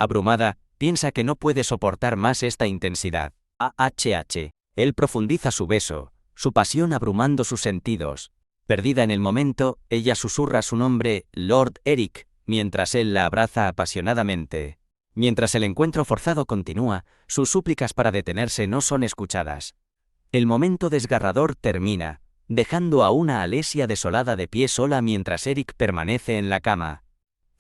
Abrumada, piensa que no puede soportar más esta intensidad. Él profundiza su beso, su pasión abrumando sus sentidos. Perdida en el momento, ella susurra su nombre, Lord Eric, mientras él la abraza apasionadamente. Mientras el encuentro forzado continúa, sus súplicas para detenerse no son escuchadas. El momento desgarrador termina, dejando a una Alesia desolada de pie sola mientras Eric permanece en la cama.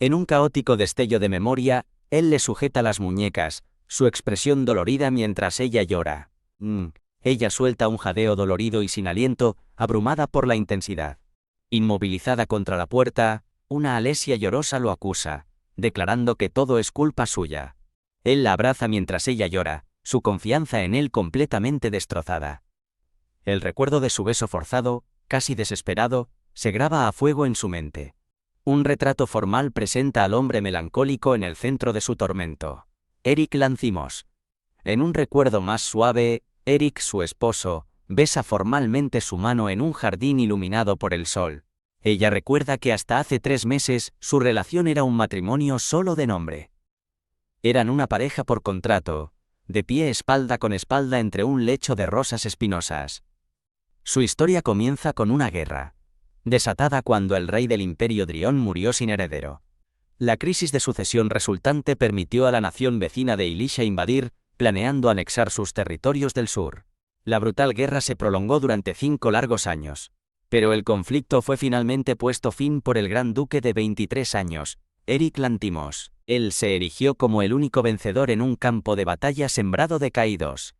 En un caótico destello de memoria, él le sujeta las muñecas, su expresión dolorida mientras ella llora. Ella suelta un jadeo dolorido y sin aliento, abrumada por la intensidad. Inmovilizada contra la puerta, una Alesia llorosa lo acusa, declarando que todo es culpa suya. Él la abraza mientras ella llora, su confianza en él completamente destrozada. El recuerdo de su beso forzado, casi desesperado, se graba a fuego en su mente. Un retrato formal presenta al hombre melancólico en el centro de su tormento. Eric Lanthimos. En un recuerdo más suave, Eric, su esposo, besa formalmente su mano en un jardín iluminado por el sol. Ella recuerda que hasta hace 3 meses, su relación era un matrimonio solo de nombre. Eran una pareja por contrato, de pie espalda con espalda entre un lecho de rosas espinosas. Su historia comienza con una guerra, desatada cuando el rey del Imperio Drión murió sin heredero. La crisis de sucesión resultante permitió a la nación vecina de Ilisha invadir, planeando anexar sus territorios del sur. La brutal guerra se prolongó durante 5 largos años. Pero el conflicto fue finalmente puesto fin por el gran duque de 23 años, Eric Lanthimos. Él se erigió como el único vencedor en un campo de batalla sembrado de caídos.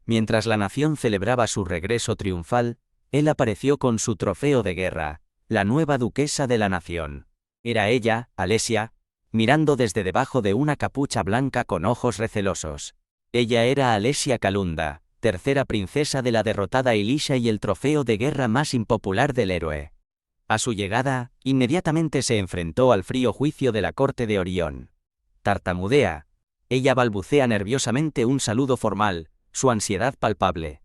Mientras la nación celebraba su regreso triunfal, él apareció con su trofeo de guerra, la nueva duquesa de la nación. Era ella, Alesia, mirando desde debajo de una capucha blanca con ojos recelosos. Ella era Alesia Kalunda, tercera princesa de la derrotada Ilisha y el trofeo de guerra más impopular del héroe. A su llegada, inmediatamente se enfrentó al frío juicio de la corte de Orión. Tartamudea. Ella balbucea nerviosamente un saludo formal, su ansiedad palpable.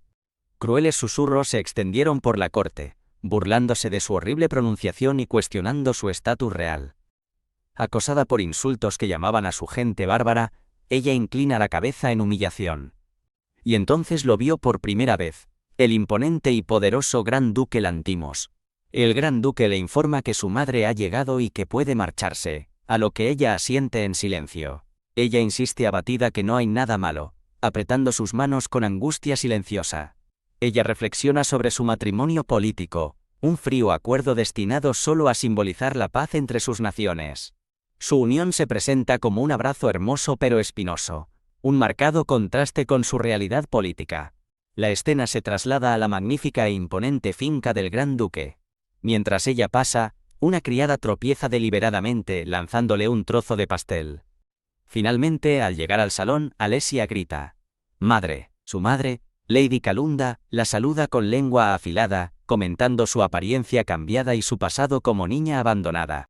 Crueles susurros se extendieron por la corte, burlándose de su horrible pronunciación y cuestionando su estatus real. Acosada por insultos que llamaban a su gente bárbara, ella inclina la cabeza en humillación. Y entonces lo vio por primera vez, el imponente y poderoso Gran Duque Lanthimos. El Gran Duque le informa que su madre ha llegado y que puede marcharse, a lo que ella asiente en silencio. Ella insiste abatida que no hay nada malo, apretando sus manos con angustia silenciosa. Ella reflexiona sobre su matrimonio político, un frío acuerdo destinado solo a simbolizar la paz entre sus naciones. Su unión se presenta como un abrazo hermoso pero espinoso, un marcado contraste con su realidad política. La escena se traslada a la magnífica e imponente finca del Gran Duque. Mientras ella pasa, una criada tropieza deliberadamente lanzándole un trozo de pastel. Finalmente, al llegar al salón, Alesia grita: «¡Madre!». Su madre, Lady Kalunda, la saluda con lengua afilada, comentando su apariencia cambiada y su pasado como niña abandonada.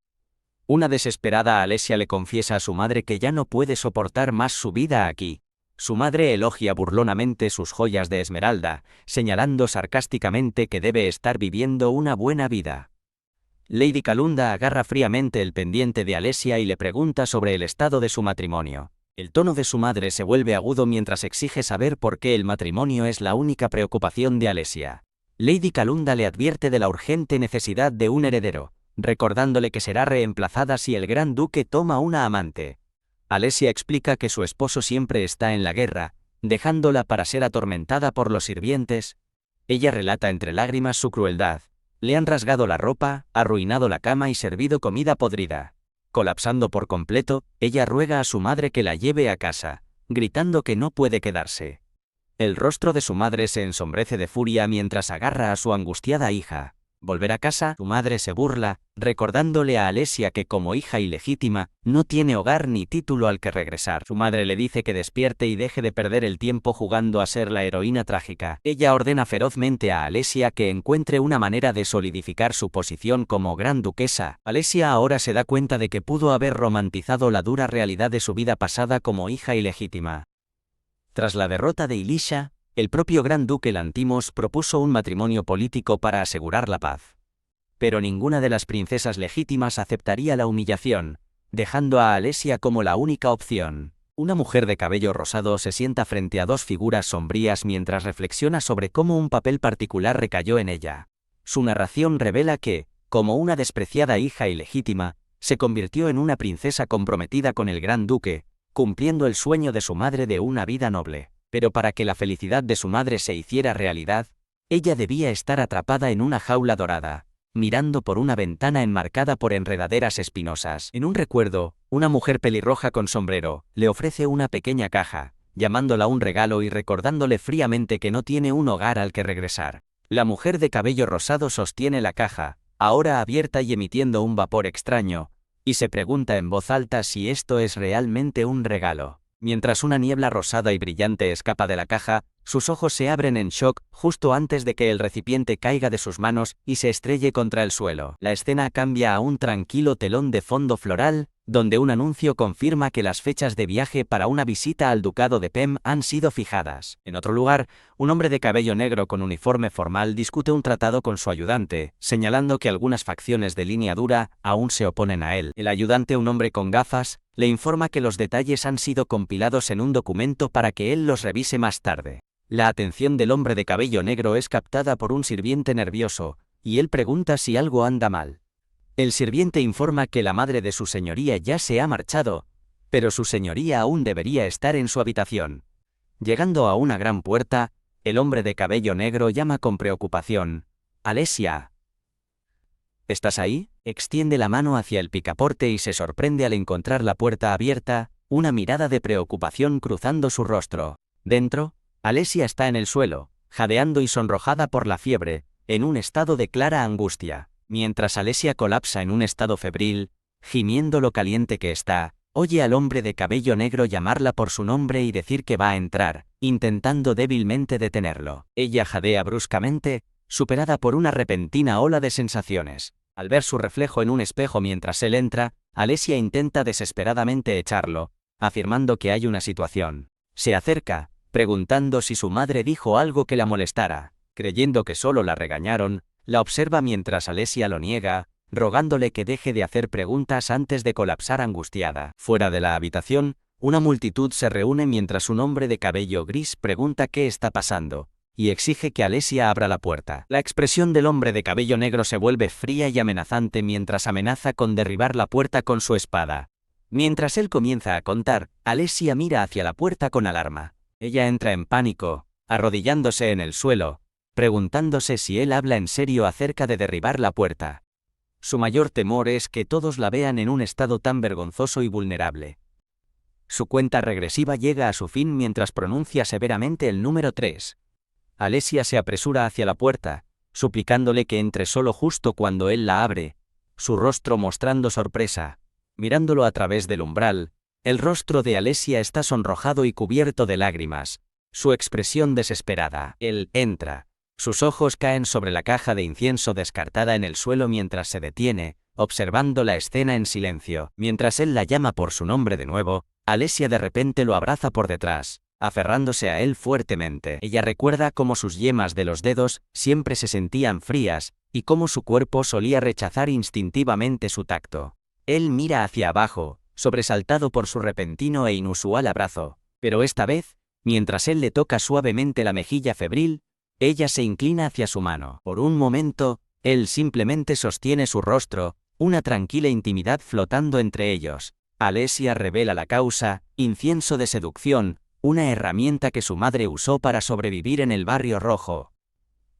Una desesperada Alesia le confiesa a su madre que ya no puede soportar más su vida aquí. Su madre elogia burlonamente sus joyas de esmeralda, señalando sarcásticamente que debe estar viviendo una buena vida. Lady Kalunda agarra fríamente el pendiente de Alesia y le pregunta sobre el estado de su matrimonio. El tono de su madre se vuelve agudo mientras exige saber por qué el matrimonio es la única preocupación de Alesia. Lady Kalunda le advierte de la urgente necesidad de un heredero, recordándole que será reemplazada si el Gran Duque toma una amante. Alesia explica que su esposo siempre está en la guerra, dejándola para ser atormentada por los sirvientes. Ella relata entre lágrimas su crueldad. Le han rasgado la ropa, arruinado la cama y servido comida podrida. Colapsando por completo, ella ruega a su madre que la lleve a casa, gritando que no puede quedarse. El rostro de su madre se ensombrece de furia mientras agarra a su angustiada hija. Volver a casa, su madre se burla, recordándole a Alesia que como hija ilegítima, no tiene hogar ni título al que regresar. Su madre le dice que despierte y deje de perder el tiempo jugando a ser la heroína trágica. Ella ordena ferozmente a Alesia que encuentre una manera de solidificar su posición como gran duquesa. Alesia ahora se da cuenta de que pudo haber romantizado la dura realidad de su vida pasada como hija ilegítima. Tras la derrota de Ilisha, el propio Gran Duque Lanthimos propuso un matrimonio político para asegurar la paz. Pero ninguna de las princesas legítimas aceptaría la humillación, dejando a Alesia como la única opción. Una mujer de cabello rosado se sienta frente a dos figuras sombrías mientras reflexiona sobre cómo un papel particular recayó en ella. Su narración revela que, como una despreciada hija ilegítima, se convirtió en una princesa comprometida con el gran duque, cumpliendo el sueño de su madre de una vida noble. Pero para que la felicidad de su madre se hiciera realidad, ella debía estar atrapada en una jaula dorada, mirando por una ventana enmarcada por enredaderas espinosas. En un recuerdo, una mujer pelirroja con sombrero le ofrece una pequeña caja, llamándola un regalo y recordándole fríamente que no tiene un hogar al que regresar. La mujer de cabello rosado sostiene la caja, ahora abierta y emitiendo un vapor extraño, y se pregunta en voz alta si esto es realmente un regalo. Mientras una niebla rosada y brillante escapa de la caja, sus ojos se abren en shock justo antes de que el recipiente caiga de sus manos y se estrelle contra el suelo. La escena cambia a un tranquilo telón de fondo floral, donde un anuncio confirma que las fechas de viaje para una visita al ducado de Pem han sido fijadas. En otro lugar, un hombre de cabello negro con uniforme formal discute un tratado con su ayudante, señalando que algunas facciones de línea dura aún se oponen a él. El ayudante, un hombre con gafas, le informa que los detalles han sido compilados en un documento para que él los revise más tarde. La atención del hombre de cabello negro es captada por un sirviente nervioso, y él pregunta si algo anda mal. El sirviente informa que la madre de su señoría ya se ha marchado, pero su señoría aún debería estar en su habitación. Llegando a una gran puerta, el hombre de cabello negro llama con preocupación: «Alesia, ¿estás ahí?». Extiende la mano hacia el picaporte y se sorprende al encontrar la puerta abierta, una mirada de preocupación cruzando su rostro. Dentro, Alesia está en el suelo, jadeando y sonrojada por la fiebre, en un estado de clara angustia. Mientras Alesia colapsa en un estado febril, gimiendo lo caliente que está, oye al hombre de cabello negro llamarla por su nombre y decir que va a entrar, intentando débilmente detenerlo. Ella jadea bruscamente, superada por una repentina ola de sensaciones. Al ver su reflejo en un espejo mientras él entra, Alesia intenta desesperadamente echarlo, afirmando que hay una situación. Se acerca, preguntando si su madre dijo algo que la molestara. Creyendo que solo la regañaron, la observa mientras Alesia lo niega, rogándole que deje de hacer preguntas antes de colapsar angustiada. Fuera de la habitación, una multitud se reúne mientras un hombre de cabello gris pregunta qué está pasando, y exige que Alesia abra la puerta. La expresión del hombre de cabello negro se vuelve fría y amenazante mientras amenaza con derribar la puerta con su espada. Mientras él comienza a contar, Alesia mira hacia la puerta con alarma. Ella entra en pánico, arrodillándose en el suelo, preguntándose si él habla en serio acerca de derribar la puerta. Su mayor temor es que todos la vean en un estado tan vergonzoso y vulnerable. Su cuenta regresiva llega a su fin mientras pronuncia severamente el número 3. Alesia se apresura hacia la puerta, suplicándole que entre solo justo cuando él la abre, su rostro mostrando sorpresa. Mirándolo a través del umbral, el rostro de Alesia está sonrojado y cubierto de lágrimas, su expresión desesperada. Él entra. Sus ojos caen sobre la caja de incienso descartada en el suelo mientras se detiene, observando la escena en silencio. Mientras él la llama por su nombre de nuevo, Alesia de repente lo abraza por detrás, aferrándose a él fuertemente. Ella recuerda cómo sus yemas de los dedos siempre se sentían frías, y cómo su cuerpo solía rechazar instintivamente su tacto. Él mira hacia abajo, sobresaltado por su repentino e inusual abrazo, pero esta vez, mientras él le toca suavemente la mejilla febril, ella se inclina hacia su mano. Por un momento, él simplemente sostiene su rostro, una tranquila intimidad flotando entre ellos. Alesia revela la causa: incienso de seducción, una herramienta que su madre usó para sobrevivir en el Barrio Rojo.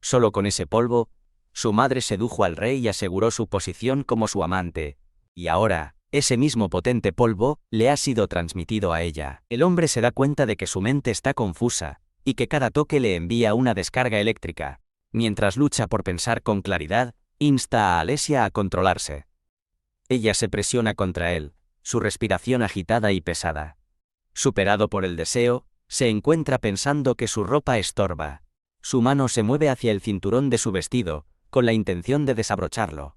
Solo con ese polvo, su madre sedujo al rey y aseguró su posición como su amante. Y ahora, ese mismo potente polvo le ha sido transmitido a ella. El hombre se da cuenta de que su mente está confusa, y que cada toque le envía una descarga eléctrica. Mientras lucha por pensar con claridad, insta a Alesia a controlarse. Ella se presiona contra él, su respiración agitada y pesada. Superado por el deseo, se encuentra pensando que su ropa estorba. Su mano se mueve hacia el cinturón de su vestido, con la intención de desabrocharlo.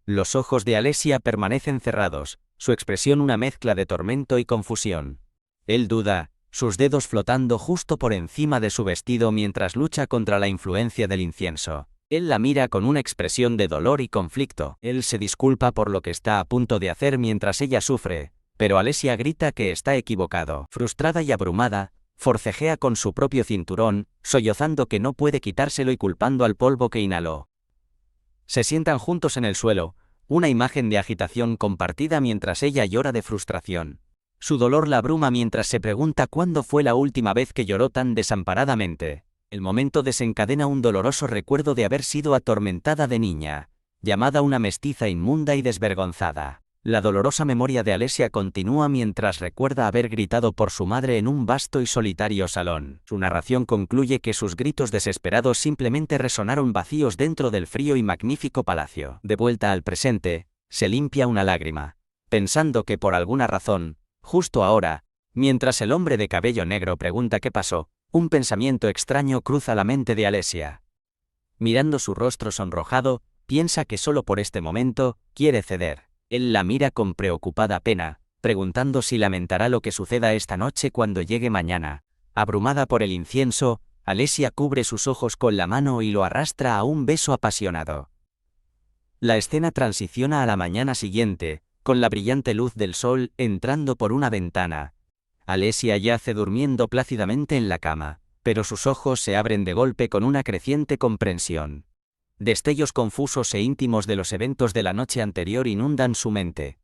Los ojos de Alesia permanecen cerrados, su expresión una mezcla de tormento y confusión. Él duda, sus dedos flotando justo por encima de su vestido mientras lucha contra la influencia del incienso. Él la mira con una expresión de dolor y conflicto. Él se disculpa por lo que está a punto de hacer mientras ella sufre, pero Alesia grita que está equivocado. Frustrada y abrumada, forcejea con su propio cinturón, sollozando que no puede quitárselo y culpando al polvo que inhaló. Se sientan juntos en el suelo, una imagen de agitación compartida mientras ella llora de frustración. Su dolor la abruma mientras se pregunta cuándo fue la última vez que lloró tan desamparadamente. El momento desencadena un doloroso recuerdo de haber sido atormentada de niña, llamada una mestiza inmunda y desvergonzada. La dolorosa memoria de Alesia continúa mientras recuerda haber gritado por su madre en un vasto y solitario salón. Su narración concluye que sus gritos desesperados simplemente resonaron vacíos dentro del frío y magnífico palacio. De vuelta al presente, se limpia una lágrima, pensando que por alguna razón, justo ahora, mientras el hombre de cabello negro pregunta qué pasó, un pensamiento extraño cruza la mente de Alesia. Mirando su rostro sonrojado, piensa que solo por este momento, quiere ceder. Él la mira con preocupada pena, preguntando si lamentará lo que suceda esta noche cuando llegue mañana. Abrumada por el incienso, Alesia cubre sus ojos con la mano y lo arrastra a un beso apasionado. La escena transiciona a la mañana siguiente, con la brillante luz del sol entrando por una ventana. Alesia yace durmiendo plácidamente en la cama, pero sus ojos se abren de golpe con una creciente comprensión. Destellos confusos e íntimos de los eventos de la noche anterior inundan su mente.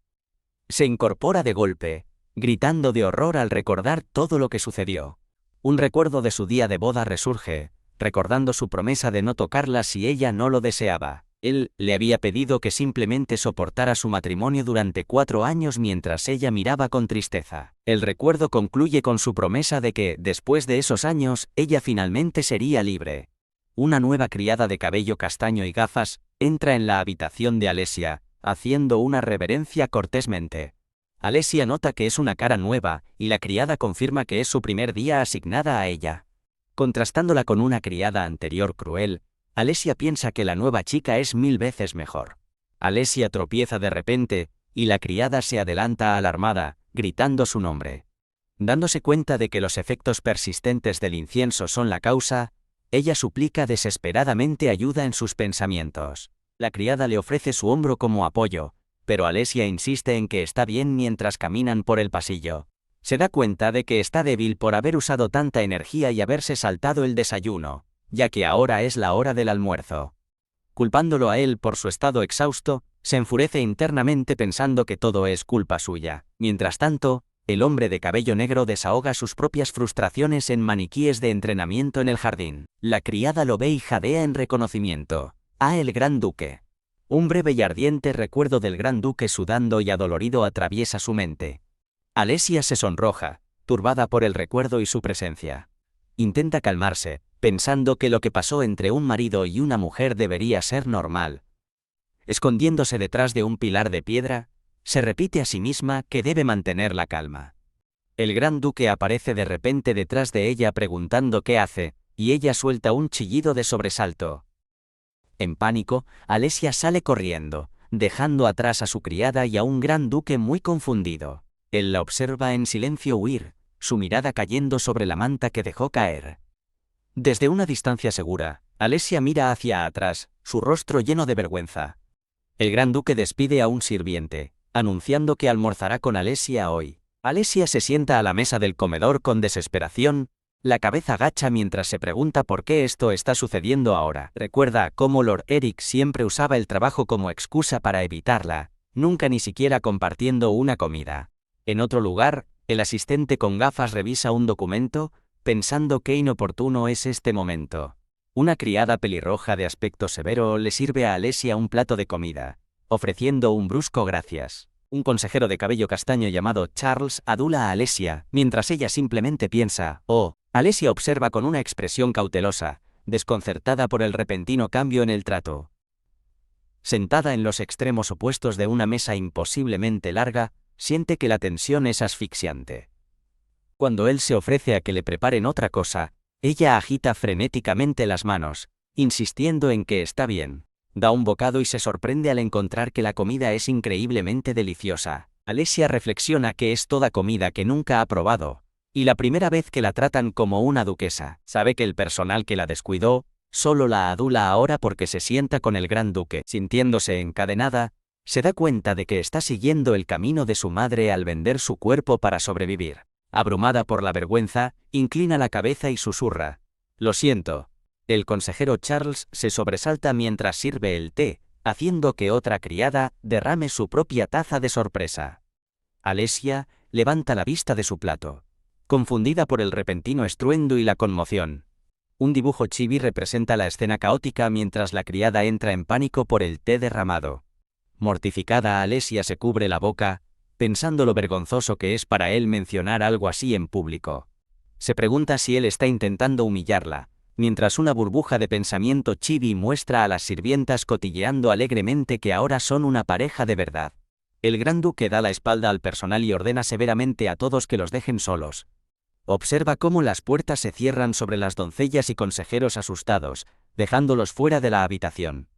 Se incorpora de golpe, gritando de horror al recordar todo lo que sucedió. Un recuerdo de su día de boda resurge, recordando su promesa de no tocarla si ella no lo deseaba. Él le había pedido que simplemente soportara su matrimonio durante 4 años mientras ella miraba con tristeza. El recuerdo concluye con su promesa de que, después de esos años, ella finalmente sería libre. Una nueva criada de cabello castaño y gafas entra en la habitación de Alesia, haciendo una reverencia cortésmente. Alesia nota que es una cara nueva, y la criada confirma que es su primer día asignada a ella. Contrastándola con una criada anterior cruel, Alesia piensa que la nueva chica es 1000 veces mejor. Alesia tropieza de repente, y la criada se adelanta alarmada, gritando su nombre. Dándose cuenta de que los efectos persistentes del incienso son la causa, ella suplica desesperadamente ayuda en sus pensamientos. La criada le ofrece su hombro como apoyo, pero Alesia insiste en que está bien mientras caminan por el pasillo. Se da cuenta de que está débil por haber usado tanta energía y haberse saltado el desayuno, ya que ahora es la hora del almuerzo. Culpándolo a él por su estado exhausto, se enfurece internamente pensando que todo es culpa suya. Mientras tanto, el hombre de cabello negro desahoga sus propias frustraciones en maniquíes de entrenamiento en el jardín. La criada lo ve y jadea en reconocimiento. El Gran Duque. Un breve y ardiente recuerdo del Gran Duque sudando y adolorido atraviesa su mente. Alesia se sonroja, turbada por el recuerdo y su presencia. Intenta calmarse, pensando que lo que pasó entre un marido y una mujer debería ser normal. Escondiéndose detrás de un pilar de piedra, se repite a sí misma que debe mantener la calma. El Gran Duque aparece de repente detrás de ella preguntando qué hace, y ella suelta un chillido de sobresalto. En pánico, Alesia sale corriendo, dejando atrás a su criada y a un Gran Duque muy confundido. Él la observa en silencio huir, su mirada cayendo sobre la manta que dejó caer. Desde una distancia segura, Alesia mira hacia atrás, su rostro lleno de vergüenza. El Gran Duque despide a un sirviente, anunciando que almorzará con Alesia hoy. Alesia se sienta a la mesa del comedor con desesperación, la cabeza agacha mientras se pregunta por qué esto está sucediendo ahora. Recuerda cómo Lord Eric siempre usaba el trabajo como excusa para evitarla, nunca ni siquiera compartiendo una comida. En otro lugar, el asistente con gafas revisa un documento, pensando qué inoportuno es este momento. Una criada pelirroja de aspecto severo le sirve a Alesia un plato de comida, ofreciendo un brusco gracias. Un consejero de cabello castaño llamado Charles adula a Alesia, mientras ella simplemente piensa, oh. Alesia observa con una expresión cautelosa, desconcertada por el repentino cambio en el trato. Sentada en los extremos opuestos de una mesa imposiblemente larga, siente que la tensión es asfixiante. Cuando él se ofrece a que le preparen otra cosa, ella agita frenéticamente las manos, insistiendo en que está bien. Da un bocado y se sorprende al encontrar que la comida es increíblemente deliciosa. Alesia reflexiona que es toda comida que nunca ha probado, y la primera vez que la tratan como una duquesa. Sabe que el personal que la descuidó, Solo la adula ahora porque se sienta con el gran duque. Sintiéndose encadenada, se da cuenta de que está siguiendo el camino de su madre al vender su cuerpo para sobrevivir. Abrumada por la vergüenza, inclina la cabeza y susurra: «Lo siento». El consejero Charles se sobresalta mientras sirve el té, haciendo que otra criada derrame su propia taza de sorpresa. Alesia levanta la vista de su plato, confundida por el repentino estruendo y la conmoción. Un dibujo chibi representa la escena caótica mientras la criada entra en pánico por el té derramado. Mortificada, Alesia se cubre la boca, pensando lo vergonzoso que es para él mencionar algo así en público. Se pregunta si él está intentando humillarla, mientras una burbuja de pensamiento chibi muestra a las sirvientas cotilleando alegremente que ahora son una pareja de verdad. El gran duque da la espalda al personal y ordena severamente a todos que los dejen solos. Observa cómo las puertas se cierran sobre las doncellas y consejeros asustados, dejándolos fuera de la habitación.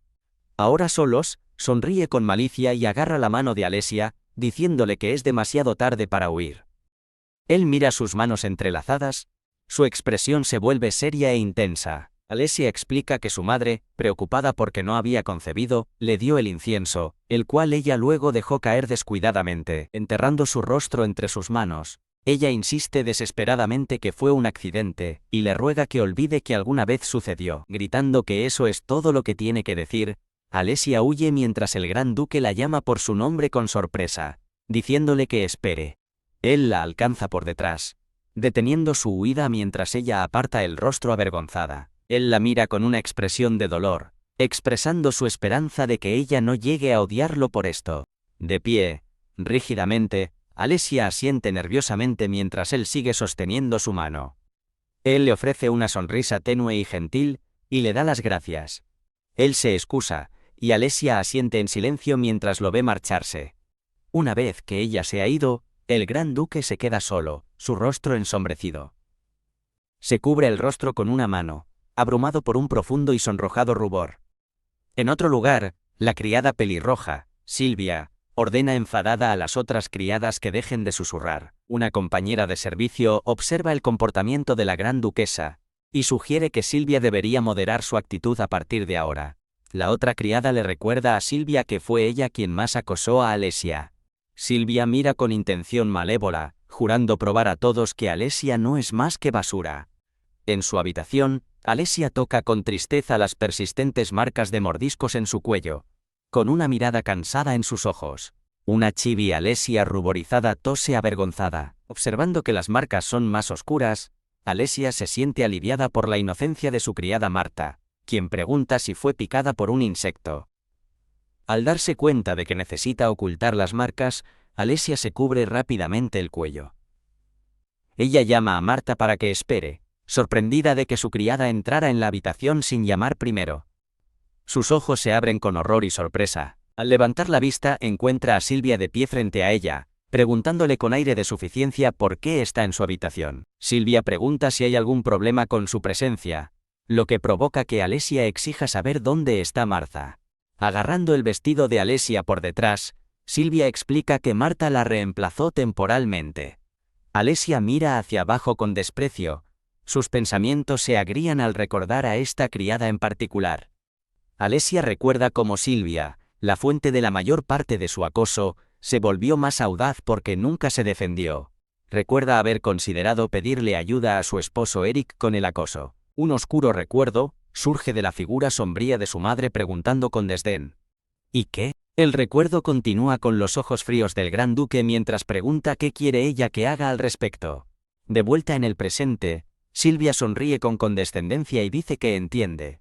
Ahora solos, sonríe con malicia y agarra la mano de Alesia, diciéndole que es demasiado tarde para huir. Él mira sus manos entrelazadas, su expresión se vuelve seria e intensa. Alesia explica que su madre, preocupada porque no había concebido, le dio el incienso, el cual ella luego dejó caer descuidadamente, enterrando su rostro entre sus manos. Ella insiste desesperadamente que fue un accidente, y le ruega que olvide que alguna vez sucedió. Gritando que eso es todo lo que tiene que decir, Alesia huye mientras el gran duque la llama por su nombre con sorpresa, diciéndole que espere. Él la alcanza por detrás, deteniendo su huida mientras ella aparta el rostro avergonzada. Él la mira con una expresión de dolor, expresando su esperanza de que ella no llegue a odiarlo por esto. De pie, rígidamente, Alesia asiente nerviosamente mientras él sigue sosteniendo su mano. Él le ofrece una sonrisa tenue y gentil, y le da las gracias. Él se excusa, y Alesia asiente en silencio mientras lo ve marcharse. Una vez que ella se ha ido, el gran duque se queda solo, su rostro ensombrecido. Se cubre el rostro con una mano, abrumado por un profundo y sonrojado rubor. En otro lugar, la criada pelirroja, Silvia, ordena enfadada a las otras criadas que dejen de susurrar. Una compañera de servicio observa el comportamiento de la gran duquesa, y sugiere que Silvia debería moderar su actitud a partir de ahora. La otra criada le recuerda a Silvia que fue ella quien más acosó a Alesia. Silvia mira con intención malévola, jurando probar a todos que Alesia no es más que basura. En su habitación, Alesia toca con tristeza las persistentes marcas de mordiscos en su cuello, con una mirada cansada en sus ojos. Una chibi Alesia ruborizada tose avergonzada. Observando que las marcas son más oscuras, Alesia se siente aliviada por la inocencia de su criada Marta, quien pregunta si fue picada por un insecto. Al darse cuenta de que necesita ocultar las marcas, Alesia se cubre rápidamente el cuello. Ella llama a Marta para que espere, sorprendida de que su criada entrara en la habitación sin llamar primero. Sus ojos se abren con horror y sorpresa. Al levantar la vista, encuentra a Silvia de pie frente a ella, preguntándole con aire de suficiencia por qué está en su habitación. Silvia pregunta si hay algún problema con su presencia, lo que provoca que Alesia exija saber dónde está Marta. Agarrando el vestido de Alesia por detrás, Silvia explica que Marta la reemplazó temporalmente. Alesia mira hacia abajo con desprecio. Sus pensamientos se agrían al recordar a esta criada en particular. Alesia recuerda cómo Silvia, la fuente de la mayor parte de su acoso, se volvió más audaz porque nunca se defendió. Recuerda haber considerado pedirle ayuda a su esposo Eric con el acoso. Un oscuro recuerdo surge de la figura sombría de su madre preguntando con desdén: ¿y qué? El recuerdo continúa con los ojos fríos del gran duque mientras pregunta qué quiere ella que haga al respecto. De vuelta en el presente, Silvia sonríe con condescendencia y dice que entiende.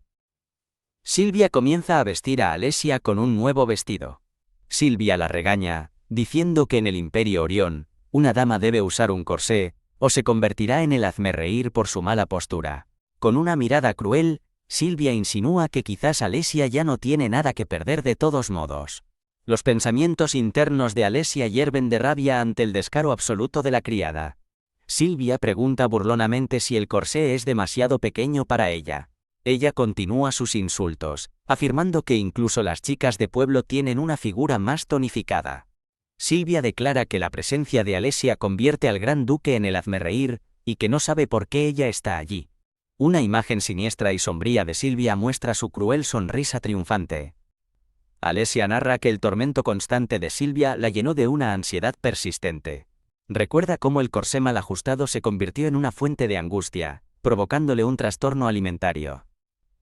Silvia comienza a vestir a Alesia con un nuevo vestido. Silvia la regaña, diciendo que en el Imperio Orión, una dama debe usar un corsé, o se convertirá en el hazmerreír por su mala postura. Con una mirada cruel, Silvia insinúa que quizás Alesia ya no tiene nada que perder de todos modos. Los pensamientos internos de Alesia hierven de rabia ante el descaro absoluto de la criada. Silvia pregunta burlonamente si el corsé es demasiado pequeño para ella. Ella continúa sus insultos, afirmando que incluso las chicas de pueblo tienen una figura más tonificada. Silvia declara que la presencia de Alesia convierte al gran duque en el hazmerreír, y que no sabe por qué ella está allí. Una imagen siniestra y sombría de Silvia muestra su cruel sonrisa triunfante. Alesia narra que el tormento constante de Silvia la llenó de una ansiedad persistente. Recuerda cómo el corsé mal ajustado se convirtió en una fuente de angustia, provocándole un trastorno alimentario.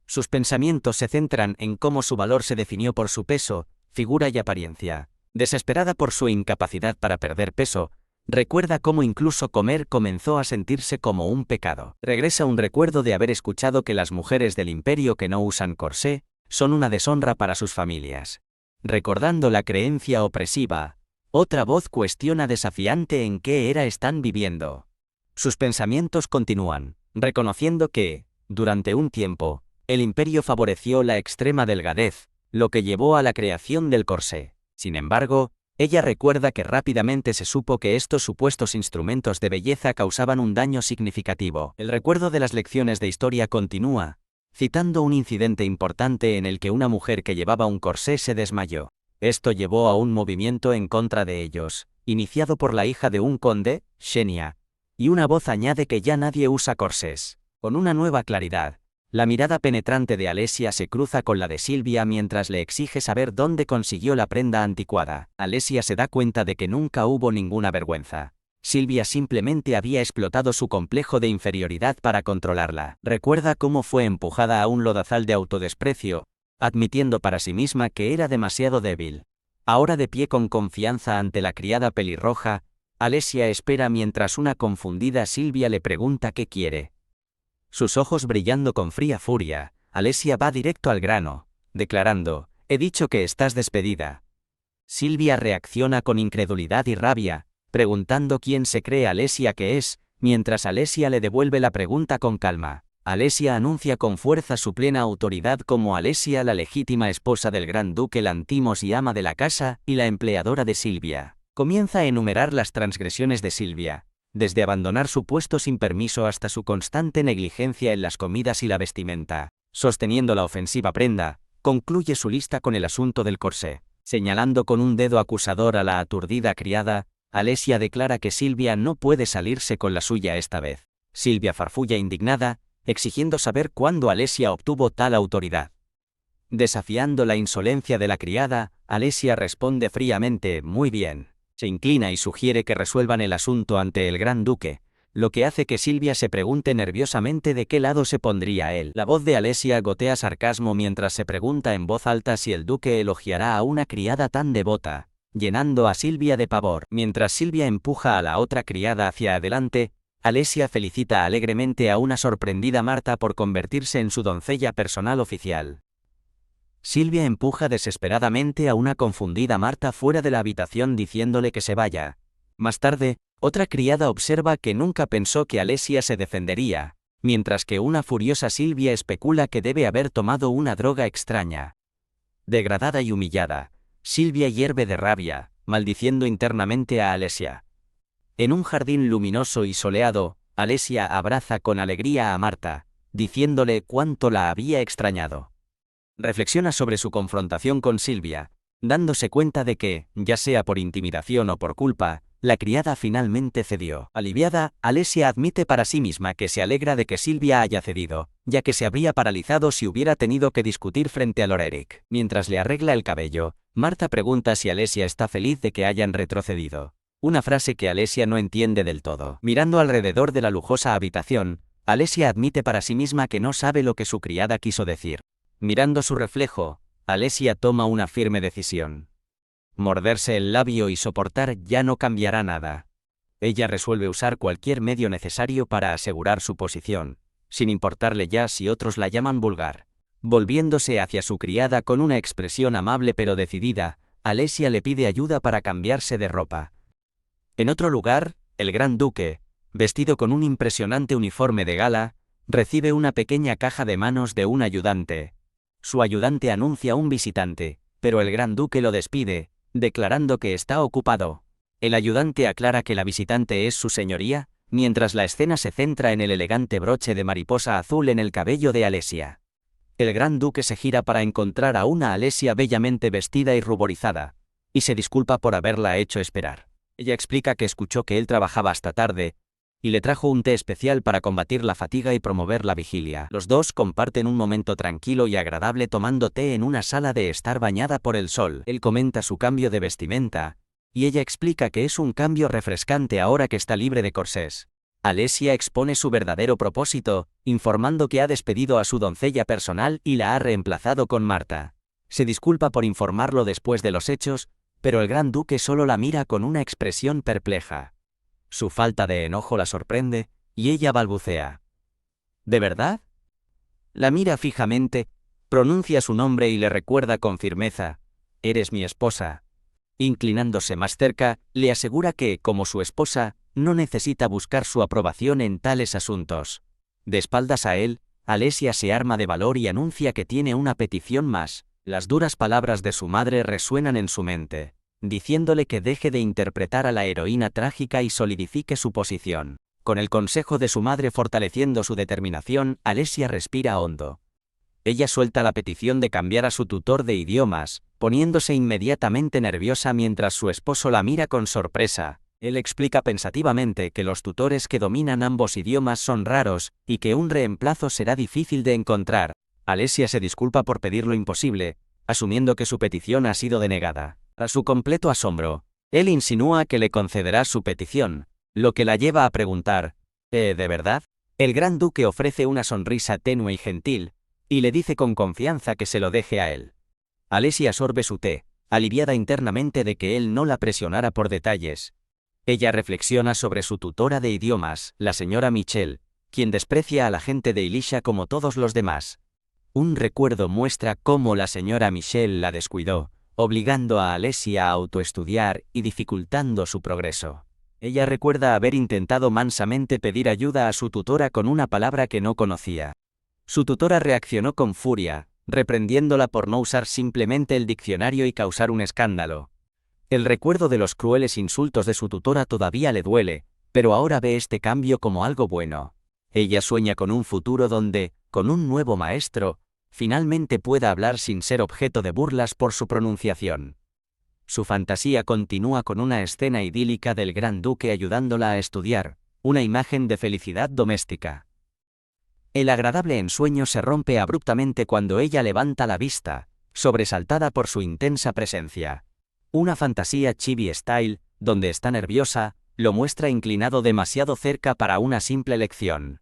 Sus pensamientos se centran en cómo su valor se definió por su peso, figura y apariencia. Desesperada por su incapacidad para perder peso, recuerda cómo incluso comer comenzó a sentirse como un pecado. Regresa un recuerdo de haber escuchado que las mujeres del imperio que no usan corsé son una deshonra para sus familias. Recordando la creencia opresiva, otra voz cuestiona desafiante en qué era están viviendo. Sus pensamientos continúan, reconociendo que, durante un tiempo, el imperio favoreció la extrema delgadez, lo que llevó a la creación del corsé. Sin embargo, ella recuerda que rápidamente se supo que estos supuestos instrumentos de belleza causaban un daño significativo. El recuerdo de las lecciones de historia continúa, citando un incidente importante en el que una mujer que llevaba un corsé se desmayó. Esto llevó a un movimiento en contra de ellos, iniciado por la hija de un conde, Xenia, y una voz añade que ya nadie usa corsés. Con una nueva claridad, la mirada penetrante de Alesia se cruza con la de Silvia mientras le exige saber dónde consiguió la prenda anticuada. Alesia se da cuenta de que nunca hubo ninguna vergüenza. Silvia simplemente había explotado su complejo de inferioridad para controlarla. Recuerda cómo fue empujada a un lodazal de autodesprecio, admitiendo para sí misma que era demasiado débil. Ahora de pie con confianza ante la criada pelirroja, Alesia espera mientras una confundida Silvia le pregunta qué quiere. Sus ojos brillando con fría furia, Alesia va directo al grano, declarando, «He dicho que estás despedida». Silvia reacciona con incredulidad y rabia, preguntando quién se cree Alesia que es, mientras Alesia le devuelve la pregunta con calma. Alesia anuncia con fuerza su plena autoridad como Alesia, la legítima esposa del gran duque Lantimos y ama de la casa, y la empleadora de Silvia. Comienza a enumerar las transgresiones de Silvia, desde abandonar su puesto sin permiso hasta su constante negligencia en las comidas y la vestimenta. Sosteniendo la ofensiva prenda, concluye su lista con el asunto del corsé. Señalando con un dedo acusador a la aturdida criada, Alesia declara que Silvia no puede salirse con la suya esta vez. Silvia farfulla indignada, exigiendo saber cuándo Alesia obtuvo tal autoridad. Desafiando la insolencia de la criada, Alesia responde fríamente, «Muy bien». Se inclina y sugiere que resuelvan el asunto ante el gran duque, lo que hace que Silvia se pregunte nerviosamente de qué lado se pondría él. La voz de Alesia gotea sarcasmo mientras se pregunta en voz alta si el duque elogiará a una criada tan devota, llenando a Silvia de pavor. Mientras Silvia empuja a la otra criada hacia adelante, Alesia felicita alegremente a una sorprendida Marta por convertirse en su doncella personal oficial. Silvia empuja desesperadamente a una confundida Marta fuera de la habitación diciéndole que se vaya. Más tarde, otra criada observa que nunca pensó que Alesia se defendería, mientras que una furiosa Silvia especula que debe haber tomado una droga extraña. Degradada y humillada, Silvia hierve de rabia, maldiciendo internamente a Alesia. En un jardín luminoso y soleado, Alesia abraza con alegría a Marta, diciéndole cuánto la había extrañado. Reflexiona sobre su confrontación con Silvia, dándose cuenta de que, ya sea por intimidación o por culpa, la criada finalmente cedió. Aliviada, Alesia admite para sí misma que se alegra de que Silvia haya cedido, ya que se habría paralizado si hubiera tenido que discutir frente a Loreric. Mientras le arregla el cabello, Marta pregunta si Alesia está feliz de que hayan retrocedido. Una frase que Alesia no entiende del todo. Mirando alrededor de la lujosa habitación, Alesia admite para sí misma que no sabe lo que su criada quiso decir. Mirando su reflejo, Alesia toma una firme decisión. Morderse el labio y soportar ya no cambiará nada. Ella resuelve usar cualquier medio necesario para asegurar su posición, sin importarle ya si otros la llaman vulgar. Volviéndose hacia su criada con una expresión amable pero decidida, Alesia le pide ayuda para cambiarse de ropa. En otro lugar, el gran duque, vestido con un impresionante uniforme de gala, recibe una pequeña caja de manos de un ayudante. Su ayudante anuncia un visitante, pero el gran duque lo despide, declarando que está ocupado. El ayudante aclara que la visitante es su señoría, mientras la escena se centra en el elegante broche de mariposa azul en el cabello de Alesia. El gran duque se gira para encontrar a una Alesia bellamente vestida y ruborizada, y se disculpa por haberla hecho esperar. Ella explica que escuchó que él trabajaba hasta tarde, y le trajo un té especial para combatir la fatiga y promover la vigilia. Los dos comparten un momento tranquilo y agradable tomando té en una sala de estar bañada por el sol. Él comenta su cambio de vestimenta, y ella explica que es un cambio refrescante ahora que está libre de corsés. Alesia expone su verdadero propósito, informando que ha despedido a su doncella personal y la ha reemplazado con Marta. Se disculpa por informarlo después de los hechos, pero el gran duque solo la mira con una expresión perpleja. Su falta de enojo la sorprende, y ella balbucea. ¿De verdad? La mira fijamente, pronuncia su nombre y le recuerda con firmeza. Eres mi esposa. Inclinándose más cerca, le asegura que, como su esposa, no necesita buscar su aprobación en tales asuntos. De espaldas a él, Alesia se arma de valor y anuncia que tiene una petición más. Las duras palabras de su madre resuenan en su mente, diciéndole que deje de interpretar a la heroína trágica y solidifique su posición. Con el consejo de su madre fortaleciendo su determinación, Alesia respira hondo. Ella suelta la petición de cambiar a su tutor de idiomas, poniéndose inmediatamente nerviosa mientras su esposo la mira con sorpresa. Él explica pensativamente que los tutores que dominan ambos idiomas son raros, y que un reemplazo será difícil de encontrar. Alesia se disculpa por pedir lo imposible, asumiendo que su petición ha sido denegada. A su completo asombro, él insinúa que le concederá su petición, lo que la lleva a preguntar, ¿de verdad? El gran duque ofrece una sonrisa tenue y gentil, y le dice con confianza que se lo deje a él. Alesia sorbe su té, aliviada internamente de que él no la presionara por detalles. Ella reflexiona sobre su tutora de idiomas, la señora Michel, quien desprecia a la gente de Ilisha como todos los demás. Un recuerdo muestra cómo la señora Michel la descuidó, obligando a Alesia a autoestudiar y dificultando su progreso. Ella recuerda haber intentado mansamente pedir ayuda a su tutora con una palabra que no conocía. Su tutora reaccionó con furia, reprendiéndola por no usar simplemente el diccionario y causar un escándalo. El recuerdo de los crueles insultos de su tutora todavía le duele, pero ahora ve este cambio como algo bueno. Ella sueña con un futuro donde, con un nuevo maestro, finalmente pueda hablar sin ser objeto de burlas por su pronunciación. Su fantasía continúa con una escena idílica del gran duque ayudándola a estudiar, una imagen de felicidad doméstica. El agradable ensueño se rompe abruptamente cuando ella levanta la vista, sobresaltada por su intensa presencia. Una fantasía chibi-style, donde está nerviosa, lo muestra inclinado demasiado cerca para una simple lección.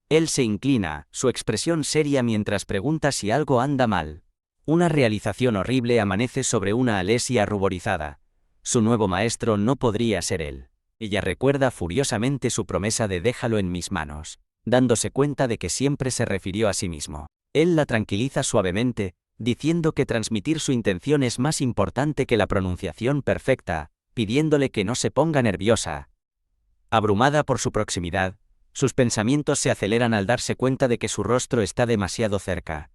Él se inclina, su expresión seria mientras pregunta si algo anda mal. Una realización horrible amanece sobre una Alesia ruborizada. Su nuevo maestro no podría ser él. Ella recuerda furiosamente su promesa de déjalo en mis manos, dándose cuenta de que siempre se refirió a sí mismo. Él la tranquiliza suavemente, diciendo que transmitir su intención es más importante que la pronunciación perfecta, pidiéndole que no se ponga nerviosa. Abrumada por su proximidad, sus pensamientos se aceleran al darse cuenta de que su rostro está demasiado cerca.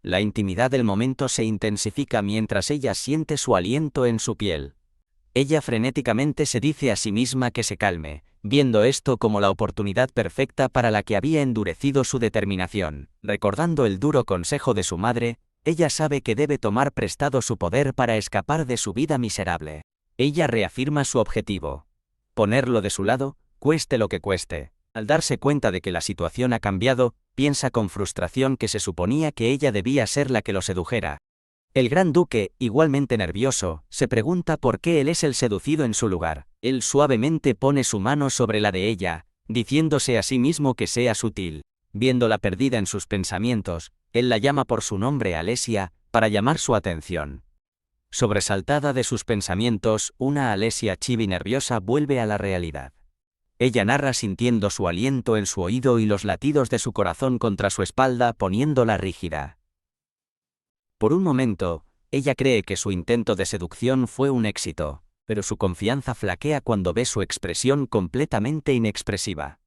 La intimidad del momento se intensifica mientras ella siente su aliento en su piel. Ella frenéticamente se dice a sí misma que se calme, viendo esto como la oportunidad perfecta para la que había endurecido su determinación. Recordando el duro consejo de su madre, ella sabe que debe tomar prestado su poder para escapar de su vida miserable. Ella reafirma su objetivo: ponerlo de su lado, cueste lo que cueste. Al darse cuenta de que la situación ha cambiado, piensa con frustración que se suponía que ella debía ser la que lo sedujera. El gran duque, igualmente nervioso, se pregunta por qué él es el seducido en su lugar. Él suavemente pone su mano sobre la de ella, diciéndose a sí mismo que sea sutil. Viéndola perdida en sus pensamientos, él la llama por su nombre Alesia, para llamar su atención. Sobresaltada de sus pensamientos, una Alesia chibi nerviosa vuelve a la realidad. Ella narra sintiendo su aliento en su oído y los latidos de su corazón contra su espalda poniéndola rígida. Por un momento, ella cree que su intento de seducción fue un éxito, pero su confianza flaquea cuando ve su expresión completamente inexpresiva.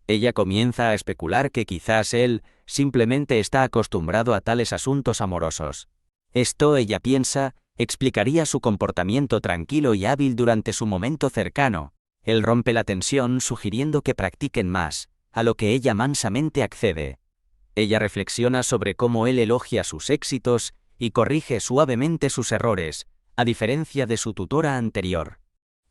Ella comienza a especular que quizás él simplemente está acostumbrado a tales asuntos amorosos. Esto, ella piensa, explicaría su comportamiento tranquilo y hábil durante su momento cercano. Él rompe la tensión sugiriendo que practiquen más, a lo que ella mansamente accede. Ella reflexiona sobre cómo él elogia sus éxitos y corrige suavemente sus errores, a diferencia de su tutora anterior.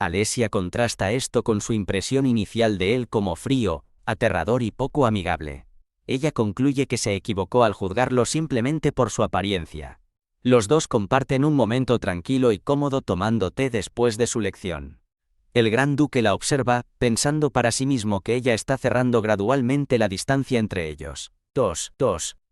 Alesia contrasta esto con su impresión inicial de él como frío, aterrador y poco amigable. Ella concluye que se equivocó al juzgarlo simplemente por su apariencia. Los dos comparten un momento tranquilo y cómodo tomando té después de su lección. El gran duque la observa, pensando para sí mismo que ella está cerrando gradualmente la distancia entre ellos. Tos.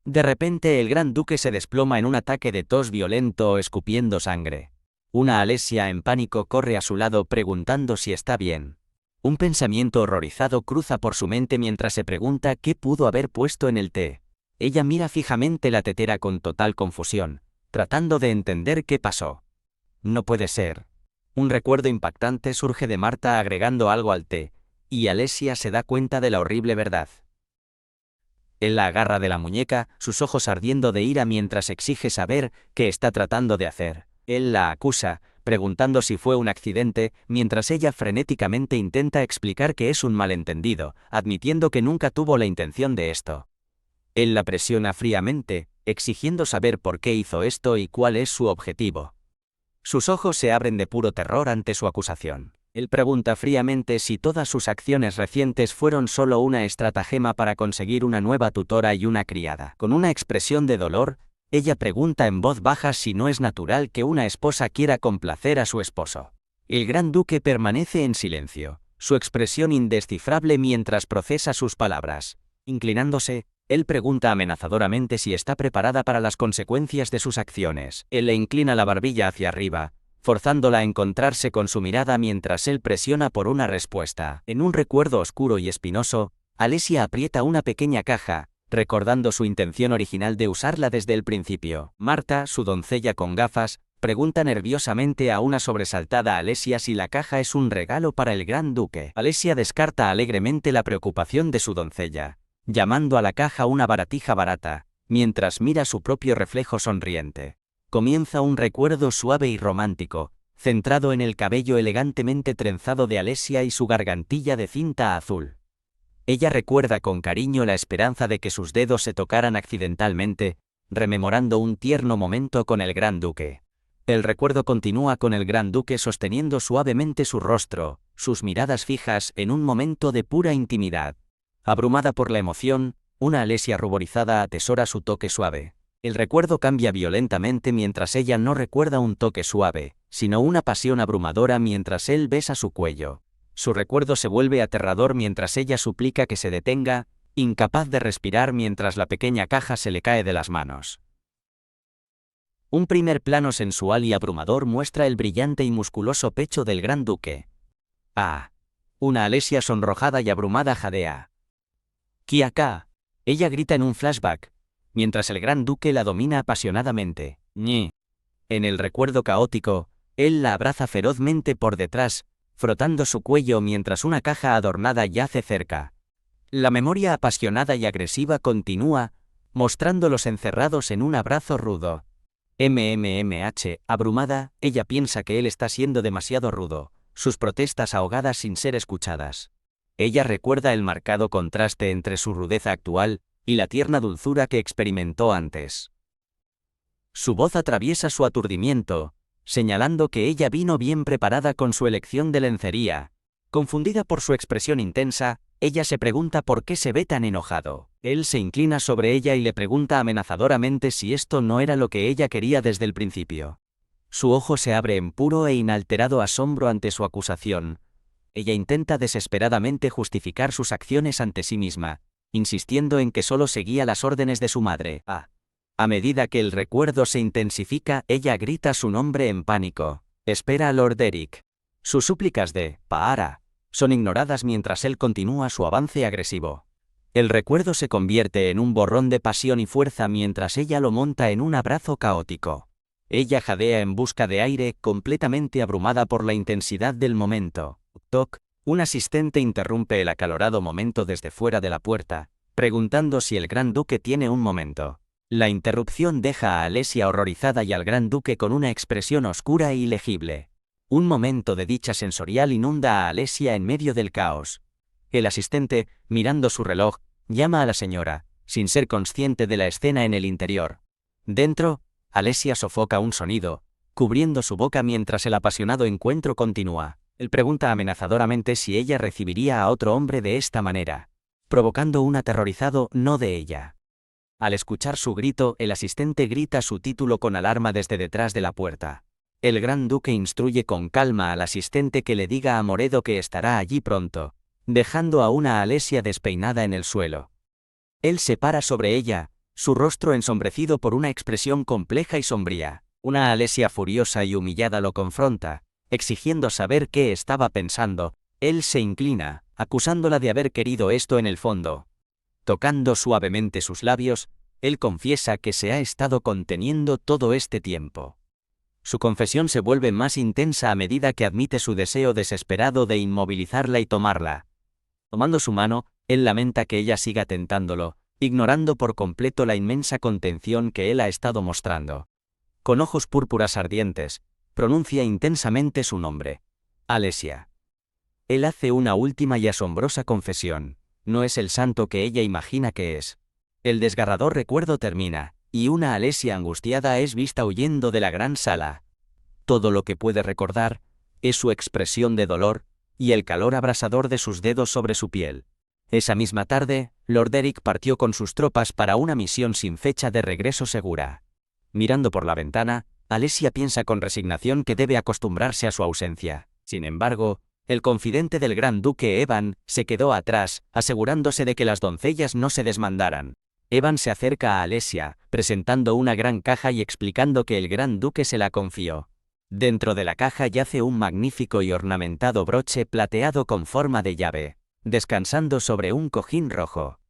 De repente el gran duque se desploma en un ataque de tos violento, escupiendo sangre. Una Alesia en pánico corre a su lado preguntando si está bien. Un pensamiento horrorizado cruza por su mente mientras se pregunta qué pudo haber puesto en el té. Ella mira fijamente la tetera con total confusión, tratando de entender qué pasó. No puede ser. Un recuerdo impactante surge de Marta agregando algo al té, y Alesia se da cuenta de la horrible verdad. Él la agarra de la muñeca, sus ojos ardiendo de ira mientras exige saber qué está tratando de hacer. Él la acusa, preguntando si fue un accidente, mientras ella frenéticamente intenta explicar que es un malentendido, admitiendo que nunca tuvo la intención de esto. Él la presiona fríamente, exigiendo saber por qué hizo esto y cuál es su objetivo. Sus ojos se abren de puro terror ante su acusación. Él pregunta fríamente si todas sus acciones recientes fueron solo una estratagema para conseguir una nueva tutora y una criada. Con una expresión de dolor, ella pregunta en voz baja si no es natural que una esposa quiera complacer a su esposo. El gran duque permanece en silencio, su expresión indescifrable mientras procesa sus palabras. Inclinándose, él pregunta amenazadoramente si está preparada para las consecuencias de sus acciones. Él le inclina la barbilla hacia arriba, forzándola a encontrarse con su mirada mientras él presiona por una respuesta. En un recuerdo oscuro y espinoso, Alesia aprieta una pequeña caja, recordando su intención original de usarla desde el principio. Marta, su doncella con gafas, pregunta nerviosamente a una sobresaltada Alesia si la caja es un regalo para el gran duque. Alesia descarta alegremente la preocupación de su doncella, llamando a la caja una baratija barata, mientras mira su propio reflejo sonriente. Comienza un recuerdo suave y romántico, centrado en el cabello elegantemente trenzado de Alesia y su gargantilla de cinta azul. Ella recuerda con cariño la esperanza de que sus dedos se tocaran accidentalmente, rememorando un tierno momento con el gran duque. El recuerdo continúa con el gran duque sosteniendo suavemente su rostro, sus miradas fijas en un momento de pura intimidad. Abrumada por la emoción, una Alesia ruborizada atesora su toque suave. El recuerdo cambia violentamente mientras ella no recuerda un toque suave, sino una pasión abrumadora mientras él besa su cuello. Su recuerdo se vuelve aterrador mientras ella suplica que se detenga, incapaz de respirar mientras la pequeña caja se le cae de las manos. Un primer plano sensual y abrumador muestra el brillante y musculoso pecho del gran duque. ¡Ah! Una Alesia sonrojada y abrumada jadea. ¡Kiaka! Ella grita en un flashback, mientras el gran duque la domina apasionadamente. ¡Ñe! En el recuerdo caótico, él la abraza ferozmente por detrás, frotando su cuello mientras una caja adornada yace cerca. La memoria apasionada y agresiva continúa, mostrándolos encerrados en un abrazo rudo. Abrumada, ella piensa que él está siendo demasiado rudo, sus protestas ahogadas sin ser escuchadas. Ella recuerda el marcado contraste entre su rudeza actual y la tierna dulzura que experimentó antes. Su voz atraviesa su aturdimiento, señalando que ella vino bien preparada con su elección de lencería. Confundida por su expresión intensa, ella se pregunta por qué se ve tan enojado. Él se inclina sobre ella y le pregunta amenazadoramente si esto no era lo que ella quería desde el principio. Su ojo se abre en puro e inalterado asombro ante su acusación. Ella intenta desesperadamente justificar sus acciones ante sí misma, insistiendo en que solo seguía las órdenes de su madre. A medida que el recuerdo se intensifica, ella grita su nombre en pánico. Espera a Lord Eric. Sus súplicas de «Para» son ignoradas mientras él continúa su avance agresivo. El recuerdo se convierte en un borrón de pasión y fuerza mientras ella lo monta en un abrazo caótico. Ella jadea en busca de aire, completamente abrumada por la intensidad del momento. Toc. Un asistente interrumpe el acalorado momento desde fuera de la puerta, preguntando si el gran duque tiene un momento. La interrupción deja a Alesia horrorizada y al gran duque con una expresión oscura e ilegible. Un momento de dicha sensorial inunda a Alesia en medio del caos. El asistente, mirando su reloj, llama a la señora, sin ser consciente de la escena en el interior. Dentro, Alesia sofoca un sonido, cubriendo su boca mientras el apasionado encuentro continúa. Él pregunta amenazadoramente si ella recibiría a otro hombre de esta manera, provocando un aterrorizado no de ella. Al escuchar su grito, el asistente grita su título con alarma desde detrás de la puerta. El gran duque instruye con calma al asistente que le diga a Moredo que estará allí pronto, dejando a una Alesia despeinada en el suelo. Él se para sobre ella, su rostro ensombrecido por una expresión compleja y sombría. Una Alesia furiosa y humillada lo confronta, exigiendo saber qué estaba pensando. Él se inclina, acusándola de haber querido esto en el fondo. Tocando suavemente sus labios, él confiesa que se ha estado conteniendo todo este tiempo. Su confesión se vuelve más intensa a medida que admite su deseo desesperado de inmovilizarla y tomarla. Tomando su mano, él lamenta que ella siga tentándolo, ignorando por completo la inmensa contención que él ha estado mostrando. Con ojos púrpuras ardientes, pronuncia intensamente su nombre. Alesia. Él hace una última y asombrosa confesión. No es el santo que ella imagina que es. El desgarrador recuerdo termina, y una Alesia angustiada es vista huyendo de la gran sala. Todo lo que puede recordar es su expresión de dolor y el calor abrasador de sus dedos sobre su piel. Esa misma tarde, Lord Eric partió con sus tropas para una misión sin fecha de regreso segura. Mirando por la ventana, Alesia piensa con resignación que debe acostumbrarse a su ausencia. Sin embargo, el confidente del gran duque Evan se quedó atrás, asegurándose de que las doncellas no se desmandaran. Evan se acerca a Alesia, presentando una gran caja y explicando que el gran duque se la confió. Dentro de la caja yace un magnífico y ornamentado broche plateado con forma de llave, descansando sobre un cojín rojo.